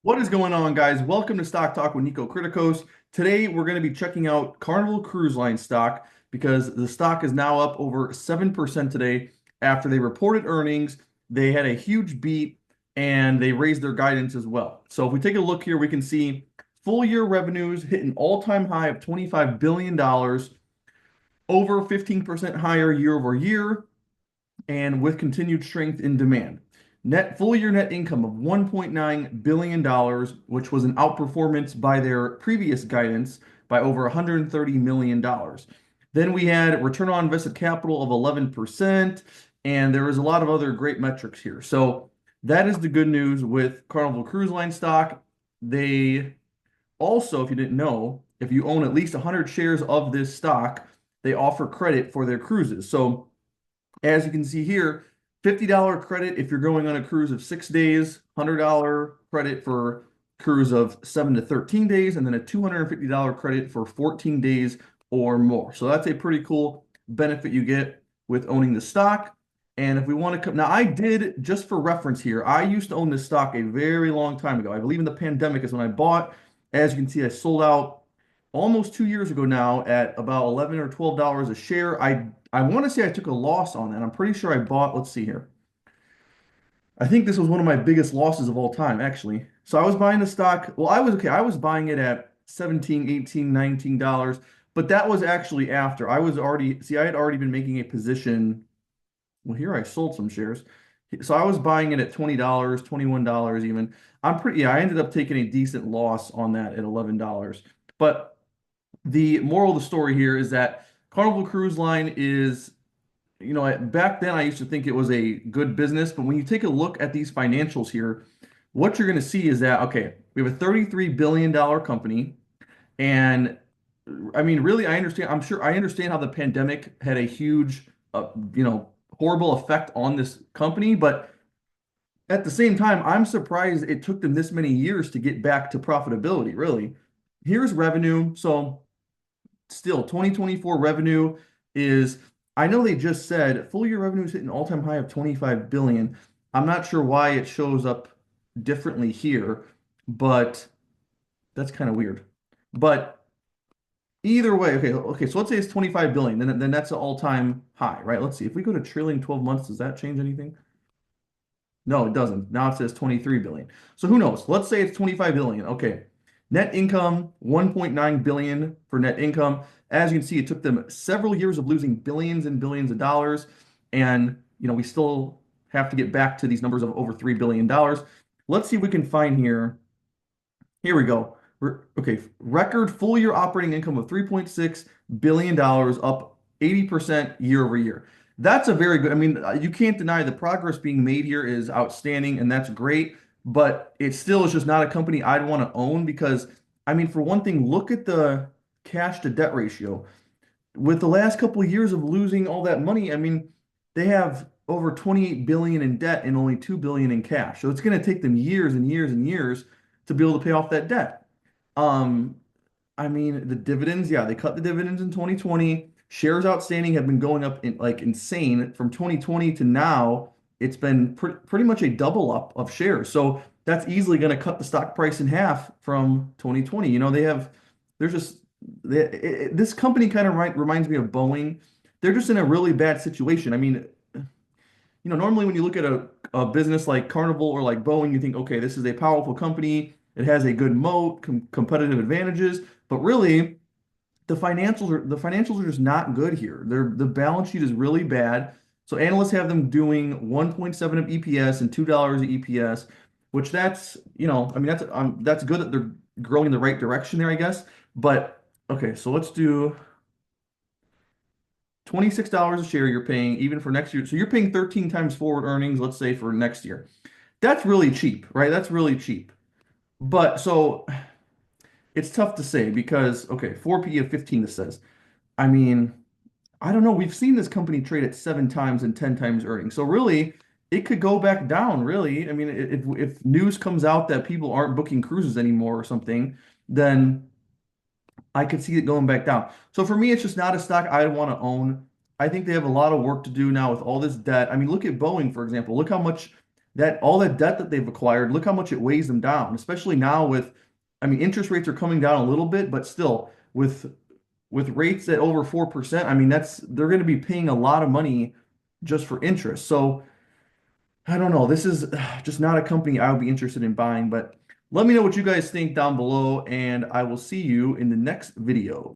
What is going on, guys? Welcome to Stock Talk with Nico Kritikos. Today, we're going to be checking out Carnival Cruise Line stock because the stock is now up over 7% today after they reported earnings. They had a huge beat and they raised their guidance as well. So, if we take a look here, we can see full year revenues hit an all-time high of $25 billion, over 15% higher year over year and with continued strength in demand. Net full year net income of $1.9 billion, which was an outperformance by their previous guidance by over $130 million. Then we had return on invested capital of 11%, and there was a lot of other great metrics here. So that is the good news with Carnival Cruise Line stock. They also, if you didn't know, if you own at least 100 shares of this stock, they offer credit for their cruises. So as you can see here, $50 credit if you're going on a cruise of 6 days, $100 credit for cruise of 7 to 13 days, and then a $250 credit for 14 days or more. So that's a pretty cool benefit you get with owning the stock. And if we want to come now, I did, just for reference here, I used to own this stock a very long time ago. I believe in the pandemic is when I bought. As you can see, I sold out almost 2 years ago now at about 11 or $12 a share. I want to say I took a loss on that. I'm pretty sure I bought, let's see here. I think this was one of my biggest losses of all time, actually. So I was buying the stock. Well, I was okay. I was buying it at 17, 18, $19, but that was actually after. I was already, see, I had already been making a position. Well, here I sold some shares. So I was buying it at $20, $21 even. Yeah, I ended up taking a decent loss on that at $11. But the moral of the story here is that Carnival Cruise Line is, back then I used to think it was a good business, but when you take a look at these financials here, what you're going to see is that, okay, we have a $33 billion company. And I mean, really, I understand, I'm sure I understand how the pandemic had a huge, horrible effect on this company, but at the same time, I'm surprised it took them this many years to get back to profitability, really. Here's revenue. So still 2024 revenue is, I know they just said full year revenue is hitting an all-time high of 25 billion. I'm not sure why it shows up differently here, but that's kind of weird. But either way, okay, so let's say it's 25 billion, then that's an all-time high, right? Let's see. If we go to trailing 12 months, does that change anything? No, it doesn't. Now it says 23 billion. So who knows? Let's say it's 25 billion. Okay. Net income, 1.9 billion for net income. As you can see, it took them several years of losing billions and billions of dollars. And, we still have to get back to these numbers of over $3 billion. Let's see if we can find here. Here we go. Okay. Record full year operating income of $3.6 billion, up 80% year over year. That's a very good, I mean, you can't deny the progress being made here is outstanding, and that's great, but it still is just not a company I'd want to own because, I mean, for one thing, look at the cash to debt ratio. With the last couple of years of losing all that money, I mean, they have over 28 billion in debt and only 2 billion in cash. So it's going to take them years and years and years to be able to pay off that debt. Um, I mean, the dividends, yeah, they cut the dividends in 2020. Shares outstanding have been going up in like insane from 2020 to now. It's been pretty much a double up of shares. So that's easily going to cut the stock price in half from 2020. They're just, this company kind of reminds me of Boeing. They're just in a really bad situation. I mean, normally when you look at a business like Carnival or like Boeing, you think, okay, this is a powerful company. It has a good moat, competitive advantages, but really the financials are just not good here. The balance sheet is really bad. So analysts have them doing 1.7 of EPS and $2 of EPS, which I mean, that's good that they're growing in the right direction there, I guess. But okay, so let's do $26 a share you're paying even for next year. So you're paying 13 times forward earnings, let's say for next year. That's really cheap, right? That's really cheap. But so it's tough to say because, okay, 4P of 15, it says. I mean, I don't know. We've seen this company trade at 7 times and 10 times earnings. So really, it could go back down, really. I mean, if news comes out that people aren't booking cruises anymore or something, then I could see it going back down. So for me, it's just not a stock I want to own. I think they have a lot of work to do now with all this debt. I mean, look at Boeing, for example. Look how much that all that debt that they've acquired, look how much it weighs them down, especially now with, I mean, interest rates are coming down a little bit, but still with rates at over 4%, I mean, they're going to be paying a lot of money just for interest. So I don't know. This is just not a company I would be interested in buying, but let me know what you guys think down below, and I will see you in the next video.